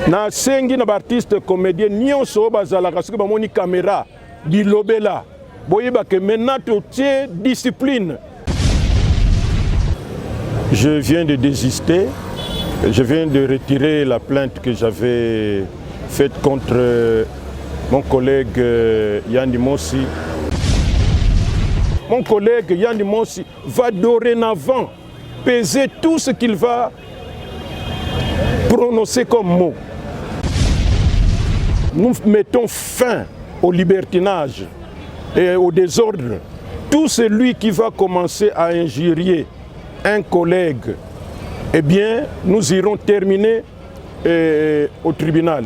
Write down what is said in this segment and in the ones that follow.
Na sengi na artiste comédien nyonso bazalaka soki bamoni caméra bilobela boyeba que maintenant tu tiens discipline. Je viens de désister. Je viens de retirer la plainte que j'avais faite contre mon collègue Yandi Mossi. Mon collègue Yandi Mossi va dorénavant peser tout ce qu'il va prononcer comme mot. Nous mettons fin au libertinage et au désordre. Tout celui qui va commencer à injurier un collègue, eh bien, nous irons terminer au tribunal.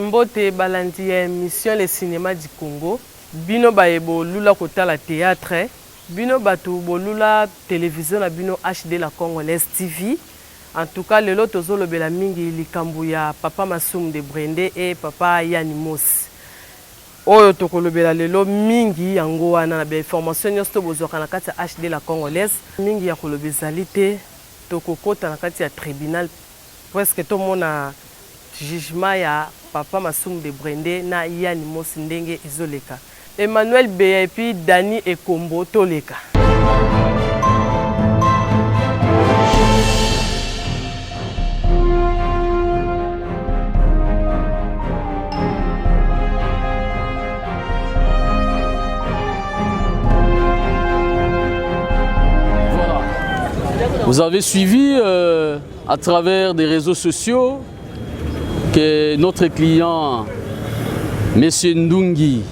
Mbote balandi ya émission le cinéma du Congo. Bino baebo lula kota la théâtre. Bino batu bolula télévision la bino HD la Congolaise TV. En tout cas, le lot tozolo bela mingi likambu ya papa Masumu de Brende et papa Yani Mossi. Oyo tokolo bela lelo mingi yango wana na be information nyosto bozoka na kati ya HD la Congolaise. Mingi ya kolobe zalité tokokota na kati ya tribunal presque tout mona jugement ya papa Masumu de Brende na Yani Mossi ndenge izoleka. Emmanuel Beya et puis Dani Ekombo toleka. Voilà. Vous avez suivi à travers des réseaux sociaux que notre client, M. Ndungi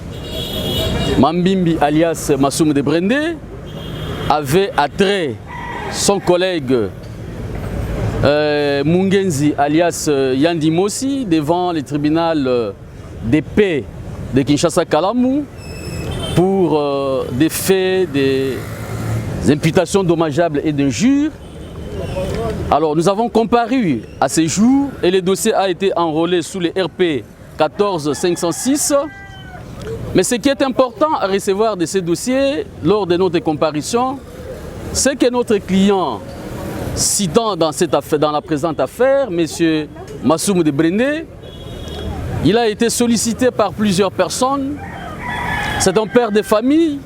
Mambimbi alias Masumu de Brende, avait attrait son collègue Mungenzi alias Yandi Mossi devant le tribunal de paix de Kinshasa-Kalamu pour des faits, des imputations dommageables et d'injures. Alors nous avons comparu à ces jours et le dossier a été enrôlé sous le RP 14506. Mais ce qui est important à recevoir de ces dossiers lors de notre comparution, c'est que notre client, citant dans la présente affaire, M. Masumu de Brende, il a été sollicité par plusieurs personnes. C'est un père de famille.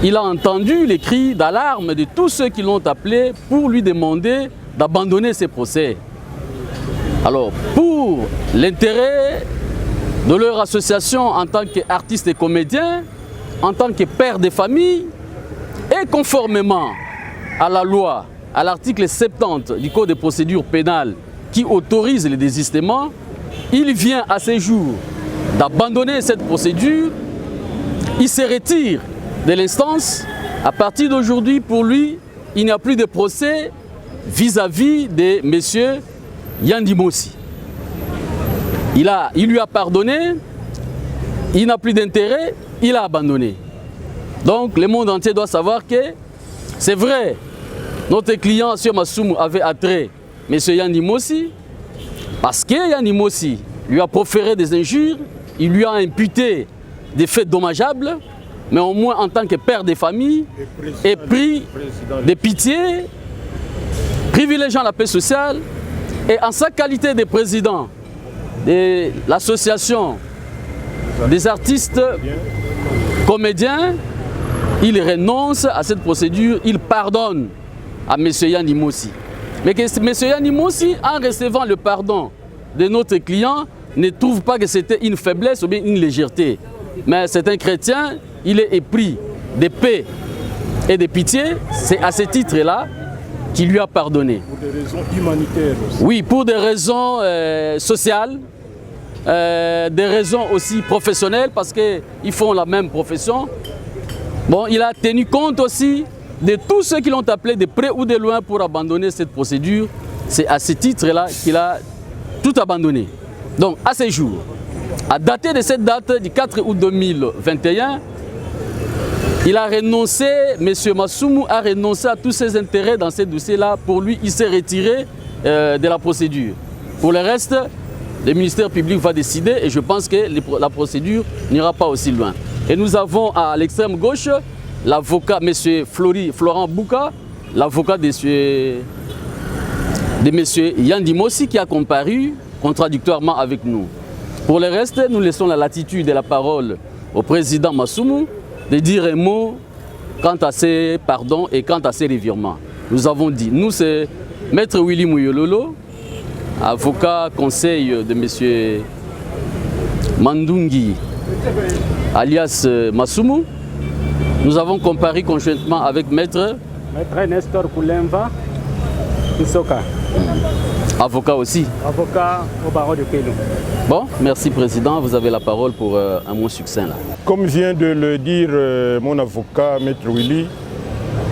Il a entendu les cris d'alarme de tous ceux qui l'ont appelé pour lui demander d'abandonner ses procès. Alors, pour l'intérêt de leur association en tant qu'artiste et comédien, en tant que père de famille, et conformément à la loi, à l'article 70 du Code de procédure pénale qui autorise le désistement, il vient à ce jour d'abandonner cette procédure, il se retire de l'instance. À partir d'aujourd'hui, pour lui, il n'y a plus de procès vis-à-vis de M. Yandi Mossi. Il lui a pardonné, il n'a plus d'intérêt, il a abandonné. Donc le monde entier doit savoir que c'est vrai, notre client M. Masumu avait attrait M. Yandi Mossi parce que Yandi Mossi lui a proféré des injures, il lui a imputé des faits dommageables, mais au moins en tant que père de famille, et pris de pitié, privilégiant la paix sociale, et en sa qualité de président de l'association des artistes comédiens, il renonce à cette procédure, il pardonne à M. Yandi Mossi. Mais que M. Yandi Mossi, en recevant le pardon de notre client, ne trouve pas que c'était une faiblesse ou bien une légèreté. Mais c'est un chrétien, il est épris de paix et de pitié, c'est à ce titre-là qu'il lui a pardonné. Pour des raisons humanitaires aussi. Oui, pour des raisons sociales, des raisons aussi professionnelles, parce qu'ils font la même profession. Bon, il a tenu compte aussi de tous ceux qui l'ont appelé de près ou de loin pour abandonner cette procédure. C'est à ce titre-là qu'il a tout abandonné. Donc, à ce jour, à dater de cette date du 4 août 2021, Il a renoncé, M. Massoumou a renoncé à tous ses intérêts dans ces dossiers-là. Pour lui, il s'est retiré de la procédure. Pour le reste, le ministère public va décider et je pense que la procédure n'ira pas aussi loin. Et nous avons à l'extrême gauche l'avocat, M. Florent Bouka, l'avocat de M. Yandi Mossi qui a comparu contradictoirement avec nous. Pour le reste, nous laissons la latitude et la parole au président Massoumou de dire un mot quant à ces pardons et quant à ces revirements. Nous avons dit, nous c'est Maître Willy Mouyololo, avocat conseil de M. Mandungi, alias Massoumou. Nous avons comparu conjointement avec Maître Nestor Koulemba, Isoka. Avocat aussi. Avocat au barreau de Kélou. Bon, merci Président, vous avez la parole pour un mot succinct là. Comme vient de le dire mon avocat, Maître Willy,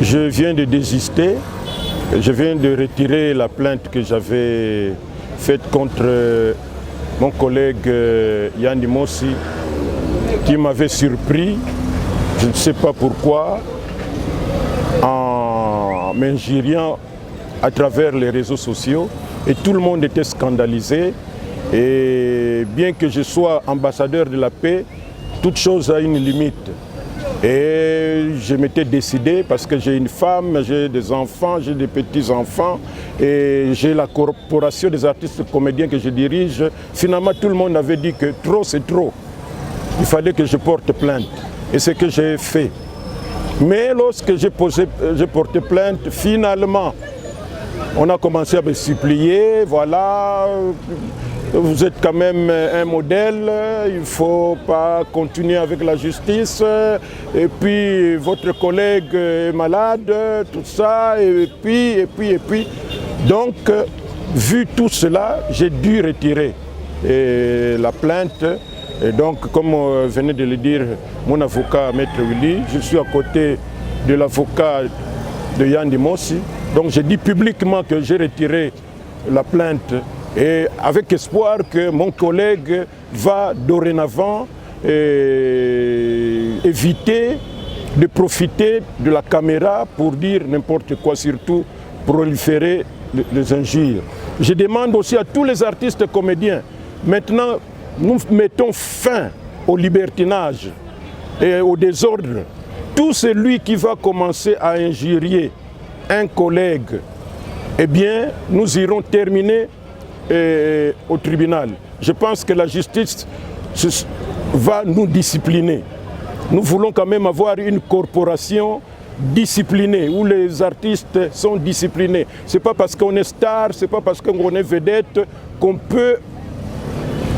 je viens de désister. Je viens de retirer la plainte que j'avais faite contre mon collègue Yandi Mossi, qui m'avait surpris, je ne sais pas pourquoi, en m'injuriant à travers les réseaux sociaux. Et tout le monde était scandalisé. Et bien que je sois ambassadeur de la paix, toute chose a une limite. Et je m'étais décidé, parce que j'ai une femme, j'ai des enfants, j'ai des petits-enfants, et j'ai la corporation des artistes comédiens que je dirige. Finalement, tout le monde avait dit que trop, c'est trop. Il fallait que je porte plainte. Et c'est ce que j'ai fait. Mais lorsque j'ai porté plainte, finalement, on a commencé à me supplier, voilà, vous êtes quand même un modèle, il ne faut pas continuer avec la justice, et puis votre collègue est malade, tout ça, et puis. Donc, vu tout cela, j'ai dû retirer la plainte. Et donc, comme venait de le dire mon avocat, Maître Willy, je suis à côté de l'avocat de Yandi Mossi. Donc j'ai dit publiquement que j'ai retiré la plainte et avec espoir que mon collègue va dorénavant éviter de profiter de la caméra pour dire n'importe quoi, surtout proliférer les injures. Je demande aussi à tous les artistes comédiens, maintenant nous mettons fin au libertinage et au désordre. Tout celui qui va commencer à injurier un collègue, eh bien, nous irons terminer au tribunal. Je pense que la justice va nous discipliner. Nous voulons quand même avoir une corporation disciplinée, où les artistes sont disciplinés. Ce n'est pas parce qu'on est star, ce n'est pas parce qu'on est vedette qu'on peut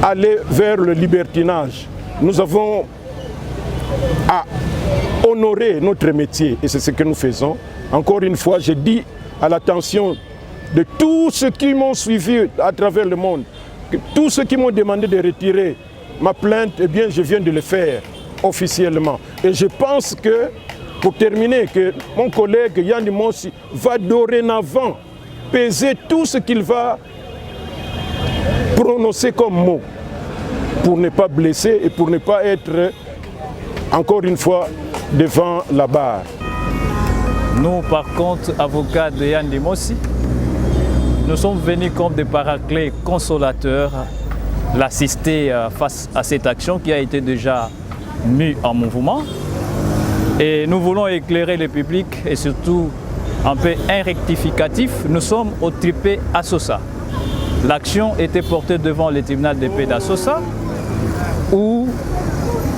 aller vers le libertinage. Nous avons à honorer notre métier et c'est ce que nous faisons. Encore une fois, je dis à l'attention de tous ceux qui m'ont suivi à travers le monde, que tous ceux qui m'ont demandé de retirer ma plainte, eh bien, je viens de le faire officiellement. Et je pense que, pour terminer, que mon collègue Yandi Mossi va dorénavant peser tout ce qu'il va prononcer comme mot pour ne pas blesser et pour ne pas être, encore une fois, devant la barre. Nous, par contre, avocats de Yandi Mossi, nous sommes venus comme des paraclets consolateurs l'assister face à cette action qui a été déjà mise en mouvement. Et nous voulons éclairer le public et surtout un peu un rectificatif. Nous sommes au tripé Assosa. L'action était portée devant le tribunal de paix d'Assosa où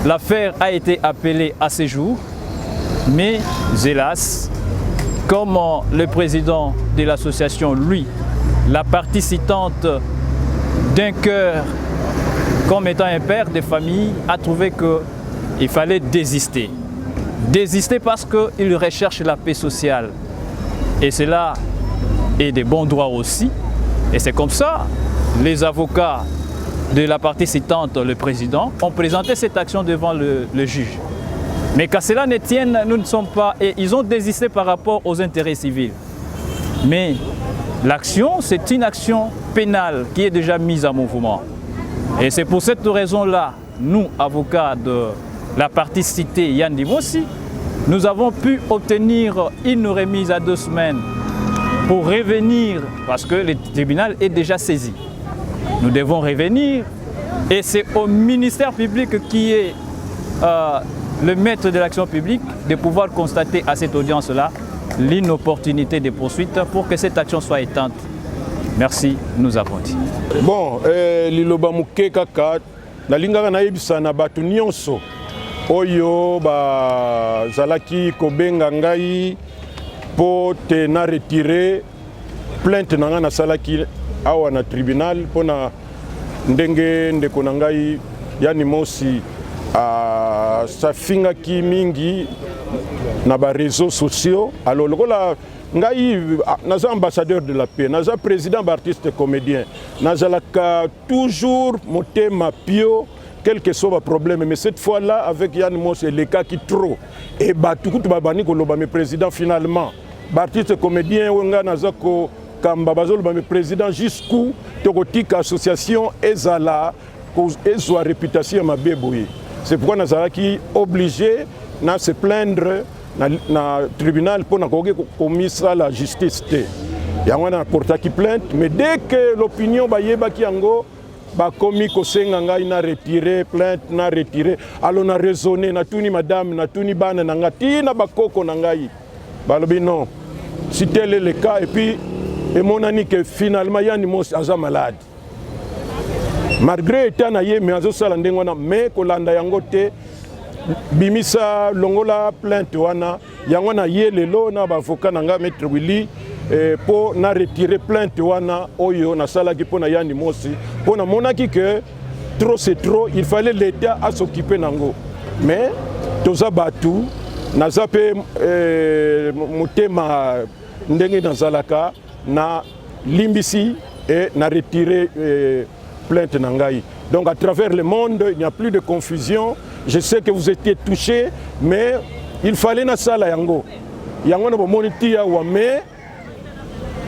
l'affaire a été appelée à ce jour. Mais hélas, comme le président de l'association, lui, la partie citante d'un cœur, comme étant un père de famille, a trouvé qu'il fallait désister. Désister parce qu'il recherche la paix sociale. Et cela est de bons droits aussi. Et c'est comme ça, les avocats de la partie citante, le président, ont présenté cette action devant le juge. Mais qu'à cela ne tienne, nous ne sommes pas... Et ils ont désisté par rapport aux intérêts civils. Mais l'action, c'est une action pénale qui est déjà mise en mouvement. Et c'est pour cette raison-là, nous, avocats de la partie citée Yandi Mossi, Nous avons pu obtenir une remise à 2 semaines pour revenir, parce que le tribunal est déjà saisi. Nous devons revenir et c'est au ministère public qui est le maître de l'action publique de pouvoir constater à cette audience-là l'inopportunité de poursuite pour que cette action soit éteinte. Merci, nous avons dit. Bon, liloba muke kaka nalingaka nayebisa na bato nyonso oyo bazalaki kobenga ngai po te na retirer plainte na nga nasalaki awa na tribunal pona ndenge ndeko na ngai yani mosi safingaki mingi na ba réseaux sociaux. Alors lokola ngai naza ambassadeur de la paix, naza président d'artiste comédien, nazalaka toujours motema pio quel que soit le problème, mais cette fois-là avec Yann Moss et les cas qui trop et batukutu babani koloba me président finalement artiste comédien wenga nazako kamba bazolo ba me président jusqu'où tokotika association ezala ezwa réputation ma beboye. C'est pourquoi nazalaki obligé na se plaindre na tribunal pour commis la justice. Il y a un portaki plainte, mais dès que l'opinion bayeba ki yango ba komi kosenga ngai na retiré plainte na retiré, alors na raisonné na tuni madame na tuni bana na ngati na bakoko na ngai balobi non si tel est le cas et puis et mon ami que finalement Yann Moss aza malade malgré état na ye mais azo sala ndengo na mais kolanda yango te bimisa longola plainte wana yango na ye lelo na bavocat na nga maître Willy pour na retirer plainte wana oyo na salaki pour na Yann Moss pour na monaki que trop c'est trop, il fallait l'État à s'occuper nango mais toza batu naza pe motema ndenge nazalaka na limbisi et na retirer plainte nangai. Donc à travers le monde, il n'y a plus de confusion. Je sais que vous étiez touchés, mais il fallait na sala yango. Yango na moniti ya wame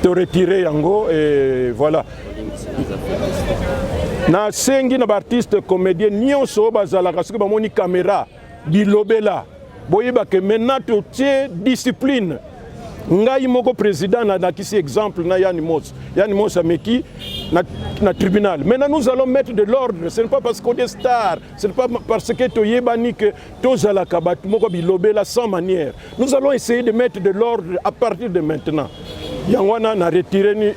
te retirer yango et voilà. Na sengi na artiste comédien nyonso bazala parce que ba moni caméra di lobela. Boyeba que maintenant tu tiens discipline. Ngai moko président na kisi exemple na Yann Moss. Yann Moss ameki na tribunal. Maintenant nous allons mettre de l'ordre. Ce n'est pas parce qu'on est star, ce n'est pas parce que toyebani que tozala kabat moko bilobela sans manière. Nous allons essayer de mettre de l'ordre à partir de maintenant. Yangwana na retiré ni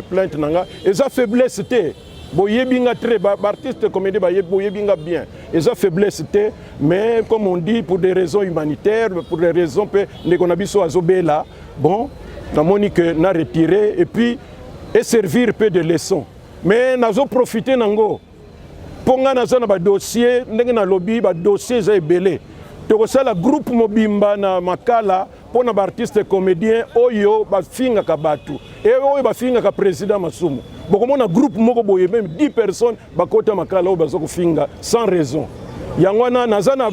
plainte nanga et ça faiblesse té. Boyebinga très artiste comédie boyebinga bien. Et ça faiblesse té mais comme on dit pour des raisons humanitaires, pour des raisons pe nekonabiso azobela. Bon, na monique na retiré et puis et servir peu de leçons. Mais nazo profiter nango. Ponga naza na ba dossier ndenge na lobby ba dossier za ebele. Tokosala groupe mobimba na makala pona ba artiste comédien oyo ba finga ka batu. Et oyo ba finga ka président Masumu. Bokomona groupe moko boye même 10 personnes ba kota makala oyo bazoko finga sans raison. Yangwana naza na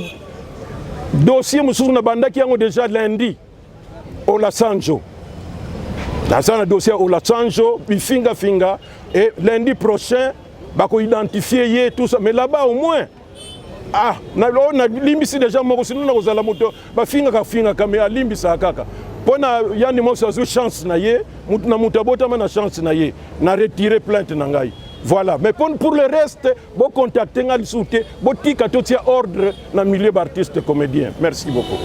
dossier mususu na bandaki yango déjà lundi. Ola Sanjo. Dans un dossier au Latsanjo, puis finga, et lundi prochain, bah qu'on identifie tout ça. Mais là-bas au moins, on a limbisi déjà, moi aussi nous avons la moto, bah finga mais limbisa kaka. Pour na Yann Moss a chance na ye, na mutabota na chance na ye, na retirer plainte na ngai. Voilà. Mais pour le reste, bon contacter ngal soute, bon tika tout ordre na milieu d'artistes comédiens. Merci beaucoup.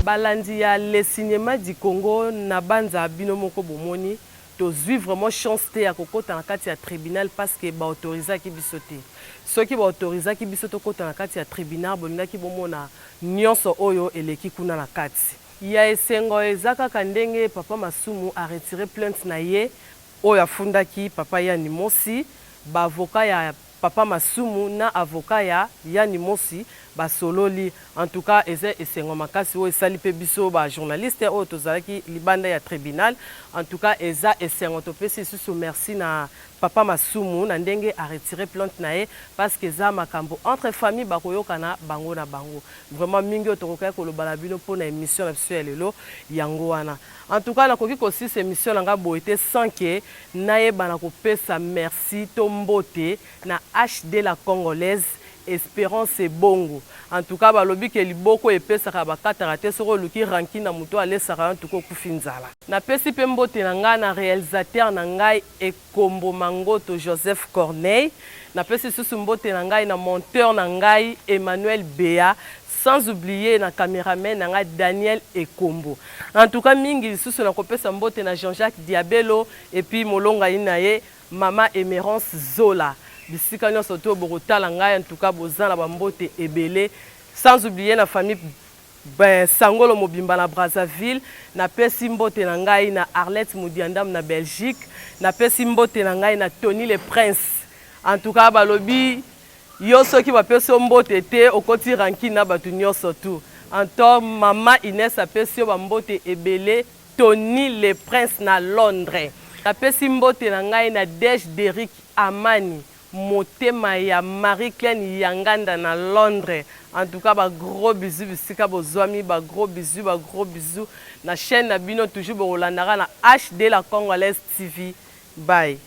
Balandi ya le cinéma du Congo na banza bino moko bomoni to zui vraiment chance te ya kokota na kati ya tribunal parce que ba autoriser ki bisote ceux qui ba autoriser ki bisote kota na kati ya tribunal bolinga ki bomona nyonso oyo eleki kuna na kati ya esengo ezaka kandenge papa Masumu a retiré plainte na ye oyo afundaki papa Yann Moss ba avocat ya papa Masumu na avocat ya Yann Moss basololi en tout cas esengo makasi o esali pe biso ba journaliste o tozalaki libanda ya tribunal en tout cas esengo topesi sous merci na papa Masumu na ndenge a retiré plainte na ye parce que za makambo entre famille bakoyokana bango na bango vraiment mingi otokoka ko lobala bino pona émission na biso ya lelo yango wana en tout cas nakoki ko si émission nga boité sans que naye bana ko pesa merci tombote na HD la congolaise Espérance Bongo. En tout cas, balobi ke liboko epesaka bakataka te soko luki ranki na muto alesaka en tout cas kufinzala. Na pesi pe mbote na ngai na réalisateur na ngai Ekombo Mangoto Joseph Corneille. Na pesi susu mbote na ngai na monteur na ngai Emmanuel Béa. Sans oublier na caméraman na ngai Daniel Ekombo. En tout cas, mingi susu na kopesa mbote na Jean-Jacques Diabelo et puis molonga inaye Mama Emerance Zola. Bisika nyonso to borotala ngai en tout cas bozala bambote ebele. Sans oublier la famille Sangolo Mobimba na Brazzaville, na pesi mbote na ngai na Arlette Moudiandam na Belgique, na pesi mbote na ngai na Tony le Prince. En tout cas balobi yo soki ba pesi mbote te okoti ranki na batu nyonso tu. Anto Mama Inès a pesi yo bambote ebele Tony le Prince na Londres. Na pesi mbote na ngai na Dej Derrick Amani. Motema ya Marie-Claire Yanganda na Londres. En tout cas, gros bisous, bisika bozwami, gros bisous. Na chaîne na bino toujours bolandara na HD la Congolaise TV. Bye.